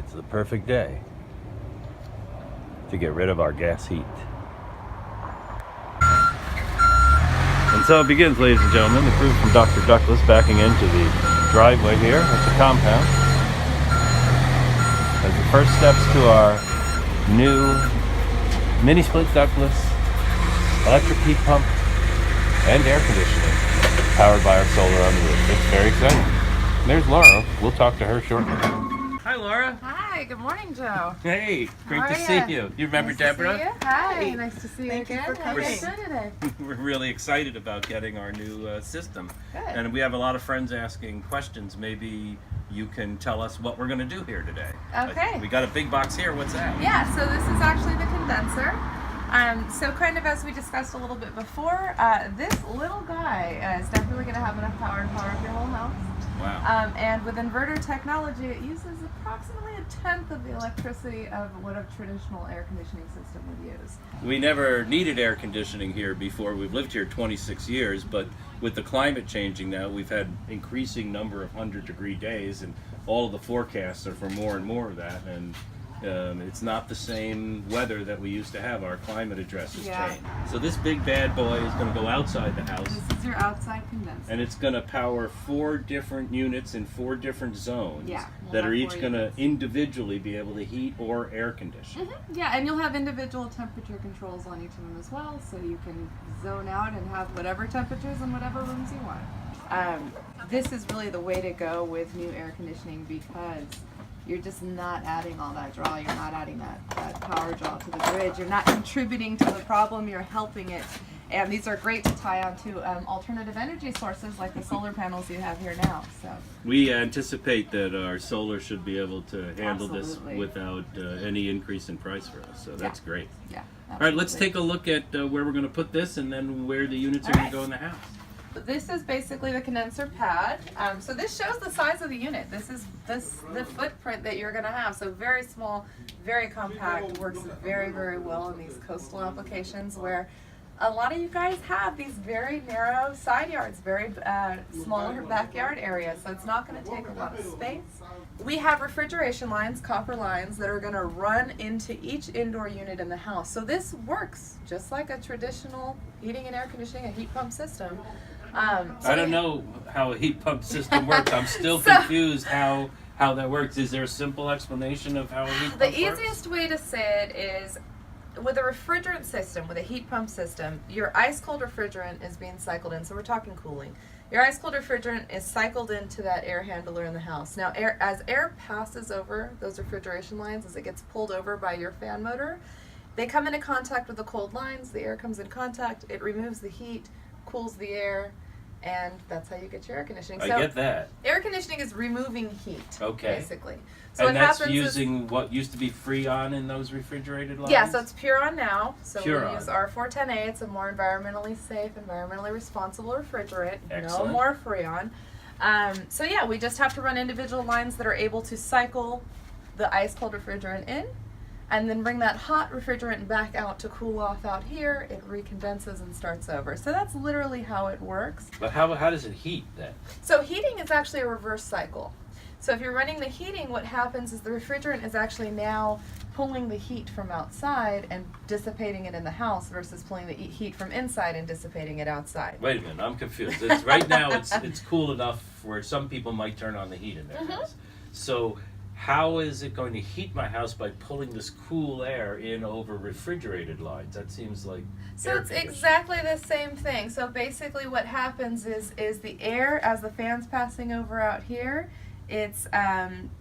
It's the perfect day to get rid of our gas heat. And so it begins, ladies and gentlemen, the crew from Dr. Ductless backing into the driveway here at the compound as the first steps to our new mini split ductless electric heat pump and air conditioning powered by our solar on the roof. It's very exciting. And there's Laura. We'll talk to her shortly. Hi, Laura. Hi, good morning, Joe. Hey, great to How see are you. You remember nice Deborah? To see you. Hi, Hey. nice to see you Thank you again. for How are you coming. doing today? We're really excited about getting our new system. Good. And we have a lot of friends asking questions. Maybe you can tell us what we're going to do here today. Okay. We got a big box here. What's that? Yeah, so this is actually the condenser. So kind of as we discussed a little bit before, this little guy is definitely going to have enough power to power up your whole house. Wow. And with inverter technology, it uses approximately a tenth of the electricity of what a traditional air conditioning system would use. We never needed air conditioning here before. We've lived here 26 years, but with the climate changing now, we've had increasing number of 100-degree days, and all of the forecasts are for more and more of that. And it's not the same weather that we used to have. Our climate address has changed. So this big bad boy is going to go outside the house. This is your outside condenser. And it's going to power 4 different units in 4 different zones Yeah, that we'll are have each 4 going to units. individually be able to heat or air condition. Yeah, and you'll have individual temperature controls on each of them as well, so you can zone out and have whatever temperatures in whatever rooms you want. This is really the way to go with new air conditioning because you're just not adding all that draw, you're not adding that power draw to the grid, you're not contributing to the problem, you're helping it. And these are great to tie on to alternative energy sources like the solar panels you have here now. So We anticipate that our solar should be able to handle Absolutely. this without any increase in price for us, so that's great. yeah. All right, let's absolutely. take a look at where we're going to put this and then where the units are All going to right. go in the house. This is basically the condenser pad. So this shows the size of the unit. This is the footprint that you're going to have. So very small, very compact, works very, very well in these coastal applications where a lot of you guys have these very narrow side yards, very smaller backyard areas. So it's not going to take a lot of space. We have refrigeration lines, copper lines, that are going to run into each indoor unit in the house. So this works just like a traditional heating and air conditioning, a heat pump system. I don't know how a heat pump system works. I'm still So- confused how that works. Is there a simple explanation of how a heat pump The works? easiest way to say it is with a refrigerant system, with a heat pump system, your ice cold refrigerant is being cycled in. So we're talking cooling. Your ice cold refrigerant is cycled into that air handler in the house. Now, as air passes over those refrigeration lines, as it gets pulled over by your fan motor, they come into contact with the cold lines. The air comes in contact. It removes the heat, cools the air, and that's how you get your air conditioning. I So get that. air conditioning is removing heat, Okay. basically. So And what that's happens is, using what used to be Freon in those refrigerated lines? yeah, so it's Puron now. So Puron. we use R410A. It's a more environmentally safe, environmentally responsible refrigerant. Excellent. No more Freon. So yeah, we just have to run individual lines that are able to cycle the ice cold refrigerant in, and then bring that hot refrigerant back out to cool off out here. It recondenses and starts over. So that's literally how it works. But how does it heat then? So heating is actually a reverse cycle. So if you're running the heating, what happens is the refrigerant is actually now pulling the heat from outside and dissipating it in the house versus pulling the heat from inside and dissipating it outside. Wait a minute, I'm confused. Right now it's cool enough where some people might turn on the heat in their house. So how is it going to heat my house by pulling this cool air in over refrigerated lines? That seems like So air it's conditioning. exactly the same thing. So basically what happens is the air, as the fan's passing over out here, it's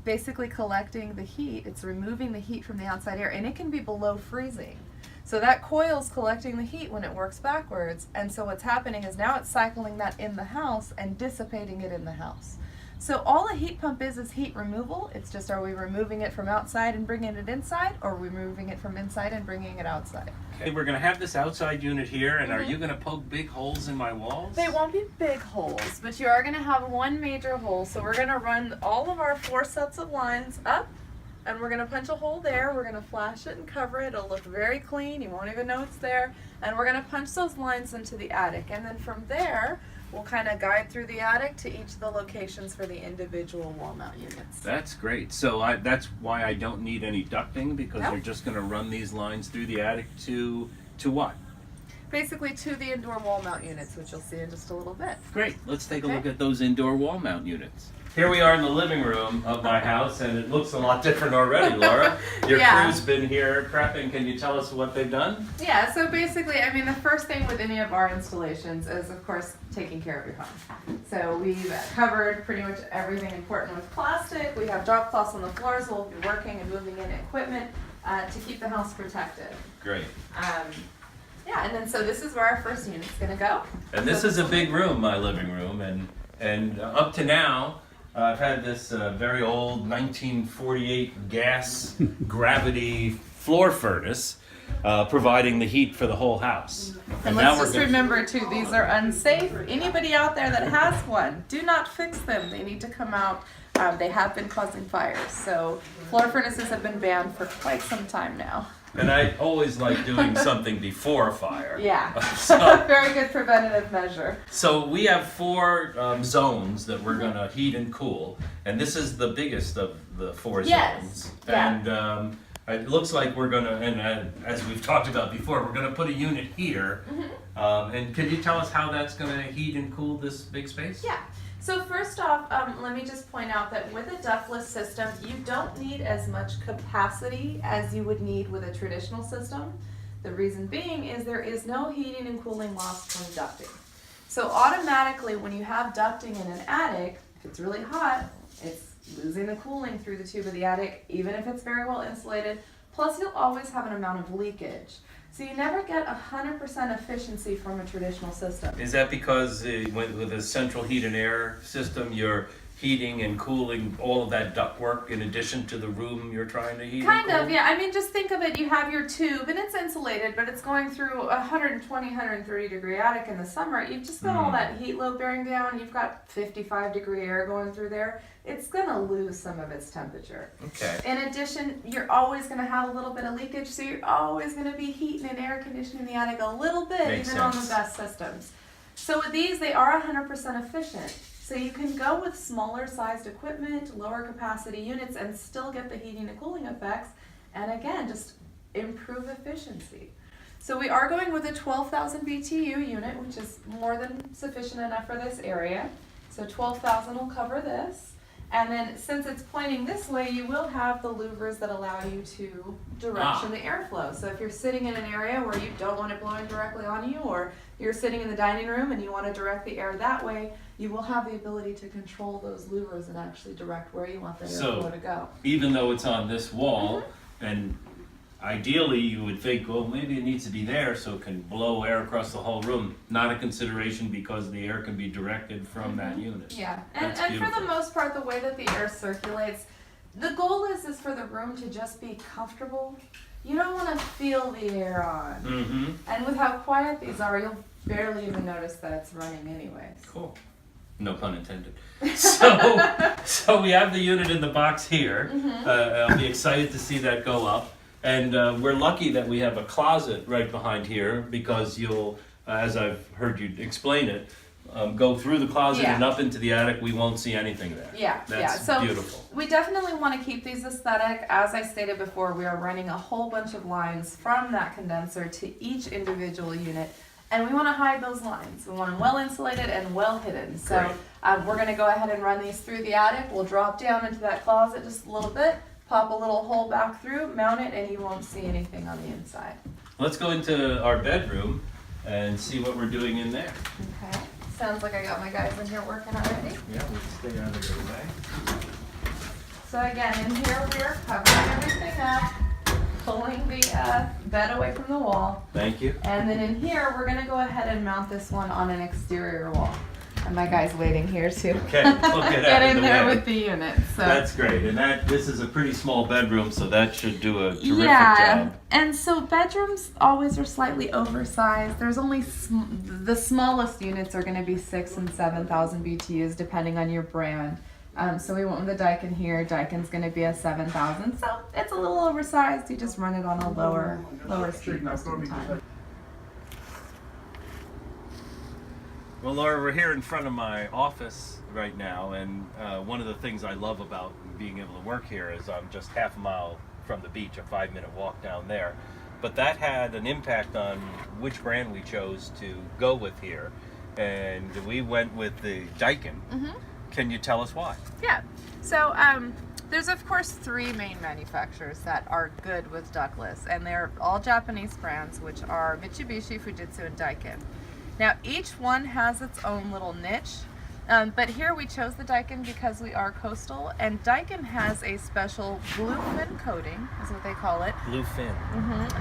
basically collecting the heat. It's removing the heat from the outside air, and it can be below freezing. So that coil's collecting the heat when it works backwards, and so what's happening is now it's cycling that in the house and dissipating it in the house. So all a heat pump is heat removal. It's just, are we removing it from outside and bringing it inside, or are we removing it from inside and bringing it outside? Okay, we're going to have this outside unit here, and are you going to poke big holes in my walls? They won't be big holes, but you are going to have one major hole. So we're going to run all of our 4 sets of lines up, and we're going to punch a hole there. We're going to flash it and cover it. It'll look very clean. You won't even know it's there. And we're going to punch those lines into the attic. And then from there, will kind of guide through the attic to each of the locations for the individual wall mount units. That's great. So that's why I don't need any ducting, because Nope. you're just going to run these lines through the attic to what? Basically to the indoor wall mount units, which you'll see in just a little bit. Great. Let's take a Okay. look at those indoor wall mount units. Here we are in the living room of my house, and it looks a lot different already, Laura. Your Yeah. crew's been here prepping. Can you tell us what they've done? Yeah, so basically, I mean, the first thing with any of our installations is, of course, taking care of your home. So we've covered pretty much everything important with plastic. We have drop cloths on the floors. We'll be working and moving in equipment to keep the house protected. Great. Yeah, and then so this is where our first unit's gonna go. And this is a big room, my living room, and up to now, I've had this very old 1948 gas gravity floor furnace providing the heat for the whole house. And let's just remember too, these are unsafe. Anybody out there that has one, do not fix them. They need to come out. They have been causing fires. So floor furnaces have been banned for quite some time now. And I always like doing something before a fire. Yeah, So, very good preventative measure. so we have 4 zones that we're going to heat and cool, and this is the biggest of the 4 Yes. zones. Yeah. And it looks like we're going to, and as we've talked about before, we're going to put a unit here. And can you tell us how that's going to heat and cool this big space? Yeah. So first off, let me just point out that with a ductless system, you don't need as much capacity as you would need with a traditional system. The reason being is there is no heating and cooling loss from ducting. So automatically when you have ducting in an attic, if it's really hot, it's losing the cooling through the tube of the attic, even if it's very well insulated. Plus you'll always have an amount of leakage. So you never get 100% efficiency from a traditional system. Is that because with a central heat and air system, you're heating and cooling all of that ductwork in addition to the room you're trying to heat Kind and cool? of, yeah. I mean, just think of it, you have your tube and it's insulated, but it's going through a 120, 130 degree attic in the summer. You've just got all that heat load bearing down. You've got 55 degree air going through there. It's going to lose some of its temperature. Okay. In addition, you're always going to have a little bit of leakage, so you're always going to be heating and air conditioning the attic a little bit, Makes even on the sense. best systems. So with these, they are 100% efficient. So you can go with smaller sized equipment, lower capacity units, and still get the heating and cooling effects, and again, just improve efficiency. So we are going with a 12,000 BTU unit, which is more than sufficient enough for this area. So 12,000 will cover this. And then since it's pointing this way, you will have the louvers that allow you to direction the airflow. So if you're sitting in an area where you don't want it blowing directly on you, or you're sitting in the dining room and you want to direct the air that way, you will have the ability to control those louvers and actually direct where you want the airflow to go. Even though it's on this wall, and ideally you would think, well, maybe it needs to be there so it can blow air across the whole room. Not a consideration because the air can be directed from that unit. Yeah, and That's for the beautiful. most part, the way that the air circulates, the goal is for the room to just be comfortable. You don't want to feel the air on. Mm-hmm. And with how quiet these are, you'll barely even notice that it's running anyways. Cool. No pun intended. So we have the unit in the box here. I'll be excited to see that go up. And we're lucky that we have a closet right behind here because you'll, as I've heard you explain it, go through the closet and up into the attic. We won't see anything there. Yeah, That's So beautiful. we definitely want to keep these aesthetic. As I stated before, we are running a whole bunch of lines from that condenser to each individual unit. And we want to hide those lines. We want them well insulated and well hidden. So we're going to go ahead and run these through the attic. We'll drop down into that closet just a little bit, pop a little hole back through, mount it, and you won't see anything on the inside. Let's go into our bedroom and see what we're doing in there. Okay. Sounds like I got my guys in here working already. Yeah, we'll stay out of the way. So again, in here we are covering everything up, pulling the bed away from the wall. Thank you. And then in here, we're gonna go ahead and mount this one on an exterior wall. And my guy's waiting here to Okay, we'll get out of in the there way. with the unit. So That's great, and this is a pretty small bedroom, so that should do a terrific job. And so bedrooms always are slightly oversized. There's only the smallest units are gonna be 6,000 and 7,000 BTUs depending on your brand. So we went with the Daikin here. Daikin's gonna be a 7,000, so it's a little oversized. You just run it on a lower speed most of the time. Well, Laura, we're here in front of my office right now, and one of the things I love about being able to work here is I'm just half a mile from the beach, a 5-minute walk down there. But that had an impact on which brand we chose to go with here, and we went with the Daikin. Mm-hmm. Can you tell us why? Yeah. So there's of course 3 main manufacturers that are good with ductless, and they're all Japanese brands, which are Mitsubishi, Fujitsu, and Daikin. Now each one has its own little niche, but here we chose the Daikin because we are coastal, and Daikin has a special bluefin coating, is what they call it. Bluefin.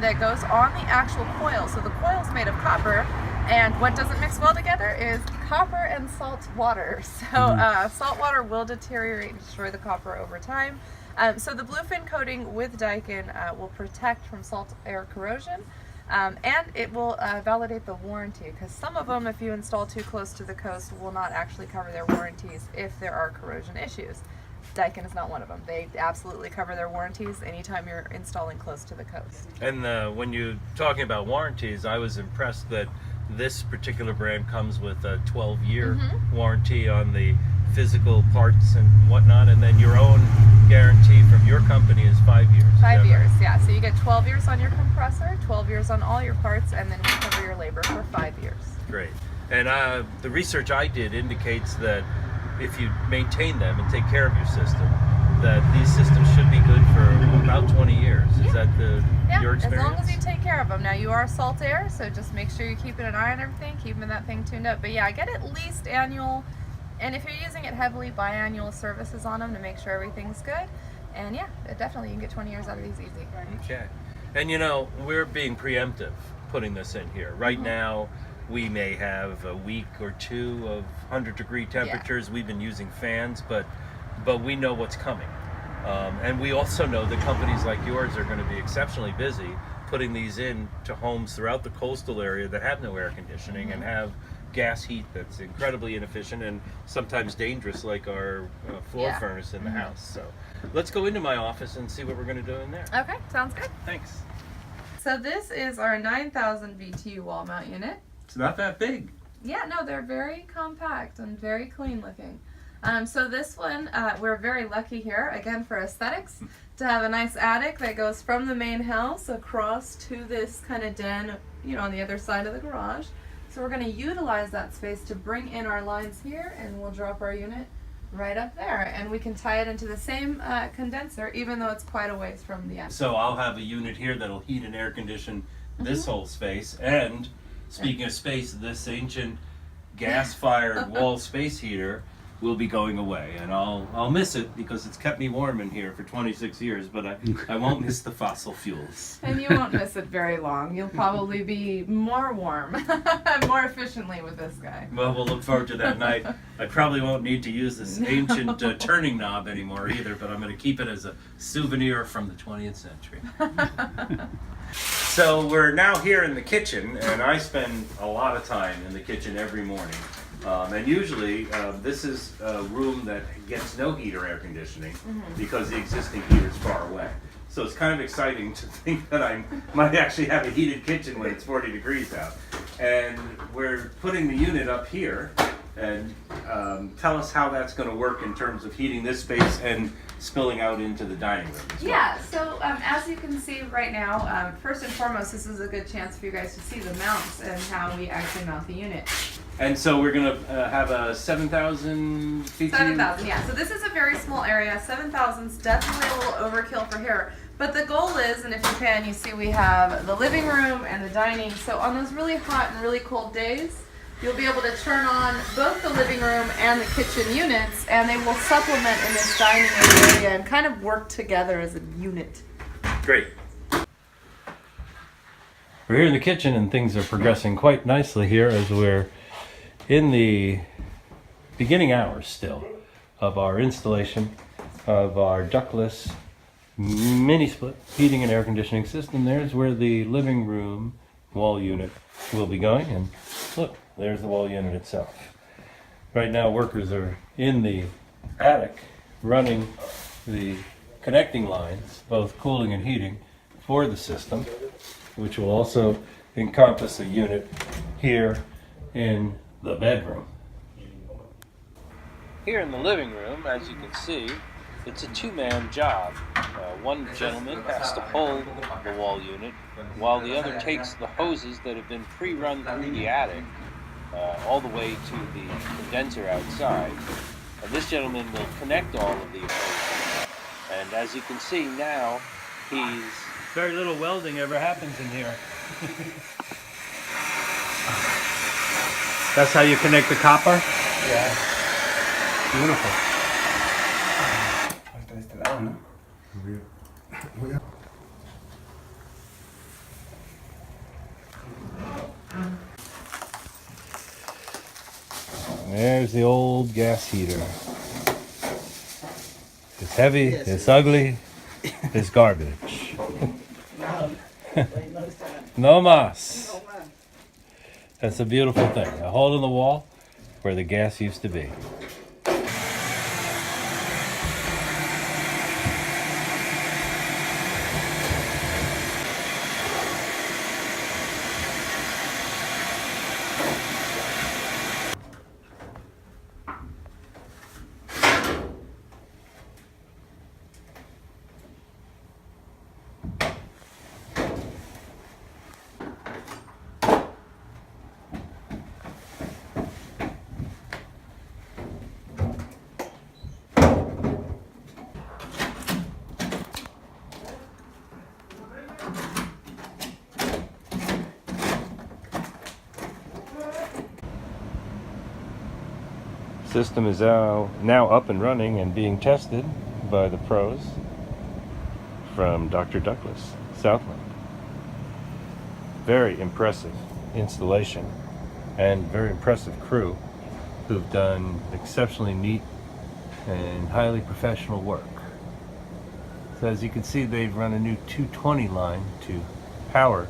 That goes on the actual coil. So the coil is made of copper, and what doesn't mix well together is copper and salt water. So salt water will deteriorate and destroy the copper over time. So the bluefin coating with Daikin will protect from salt air corrosion. And it will validate the warranty, because some of them, if you install too close to the coast, will not actually cover their warranties if there are corrosion issues. Daikin is not one of them. They absolutely cover their warranties anytime you're installing close to the coast. And when you're talking about warranties, I was impressed that this particular brand comes with a 12-year warranty on the physical parts and whatnot, and then your own guarantee from your company is 5 years. 5 years, yeah. So you get 12 years on your compressor, 12 years on all your parts, and then we cover your labor for 5 years. Great. And the research I did indicates that if you maintain them and take care of your system, that these systems should be good for about 20 years. Is that your experience? As long as you take care of them. Now you are salt air, so just make sure you're keeping an eye on everything, keeping that thing tuned up. But yeah, get at least annual, and if you're using it heavily, biannual services on them to make sure everything's good. And yeah, definitely you can get 20 years out of these easy. Okay. And you know, we're being preemptive putting this in here. Right now, we may have a week or 2 of 100-degree temperatures. Yeah. We've been using fans, but we know what's coming. And we also know that companies like yours are going to be exceptionally busy putting these in to homes throughout the coastal area that have no air conditioning and have gas heat that's incredibly inefficient and sometimes dangerous, like our floor furnace in the house. So let's go into my office and see what we're going to do in there. Okay, sounds good. Thanks. So this is our 9,000 BTU wall mount unit. It's not that big. Yeah, no, they're very compact and very clean looking. So this one, we're very lucky here, again for aesthetics, to have a nice attic that goes from the main house across to this kind of den, you know, on the other side of the garage. So we're going to utilize that space to bring in our lines here, and we'll drop our unit right up there, and we can tie it into the same condenser, even though it's quite a ways from the attic. So I'll have a unit here that'll heat and air condition this whole space, and speaking of space, this ancient gas-fired wall space heater will be going away, and I'll miss it because it's kept me warm in here for 26 years, but I won't miss the fossil fuels. And you won't miss it very long. You'll probably be more warm, more efficiently with this guy. Well, we'll look forward to that night. I probably won't need to use this ancient turning knob anymore either, but I'm going to keep it as a souvenir from the 20th century. So we're now here in the kitchen, and I spend a lot of time in the kitchen every morning. And usually this is a room that gets no heat or air conditioning because the existing heater is far away. So it's kind of exciting to think that I might actually have a heated kitchen when it's 40 degrees out. And we're putting the unit up here, and tell us how that's going to work in terms of heating this space and spilling out into the dining room as well. Yeah, so as you can see right now, first and foremost, this is a good chance for you guys to see the mounts and how we actually mount the unit. And so we're going to have a 7,000 BTU? 7,000, yeah. So this is a very small area. 7,000 is definitely a little overkill for here. But the goal is, and if you can, you see we have the living room and the dining. So on those really hot and really cold days, you'll be able to turn on both the living room and the kitchen units, and they will supplement in this dining area and kind of work together as a unit. Great. We're here in the kitchen, and things are progressing quite nicely here as we're in the beginning hours still of our installation of our ductless mini split heating and air conditioning system. There's where the living room wall unit will be going, and look, there's the wall unit itself. Right now workers are in the attic running the connecting lines, both cooling and heating, for the system, which will also encompass a unit here in the bedroom. Here in the living room, as you can see, it's a two-man job. One gentleman has to hold the wall unit while the other takes the hoses that have been pre-run through the attic all the way to the condenser outside. And this gentleman will connect all of these hoses. And as you can see now, very little welding ever happens in here. That's how you connect the copper? Yeah. Beautiful. Falta de este lado, ¿no? There's the old gas heater. It's heavy, it's ugly, it's garbage. No mas. That's a beautiful thing. A hole in the wall where the gas used to be. System is now up and running and being tested by the pros from Dr. Douglas, Southland. Very impressive installation and very impressive crew who've done exceptionally neat and highly professional work. So as you can see, they've run a new 220 line to power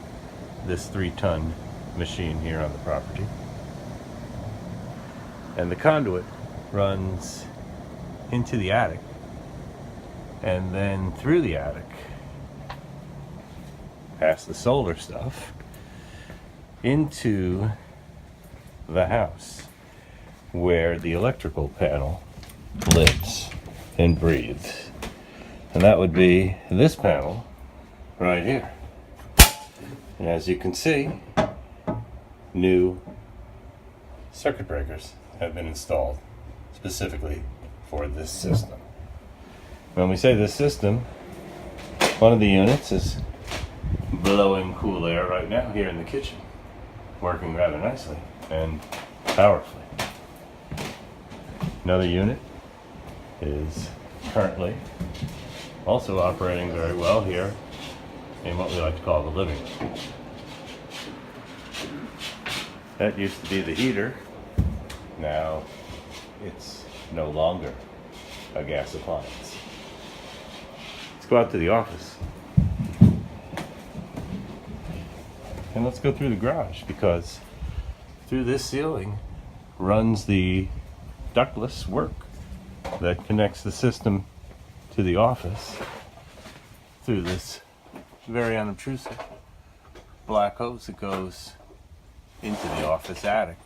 this 3-ton machine here on the property. And the conduit runs into the attic and then through the attic past the solar stuff into the house where the electrical panel lives and breathes. And that would be this panel right here. And as you can see, new circuit breakers have been installed specifically for this system. When we say this system, one of the units is blowing cool air right now here in the kitchen, working rather nicely and powerfully. Another unit is currently also operating very well here in what we like to call the living room. That used to be the heater. Now it's no longer a gas appliance. Let's go out to the office. And let's go through the garage, because through this ceiling runs the ductless work that connects the system to the office through this very unobtrusive black hose that goes into the office attic.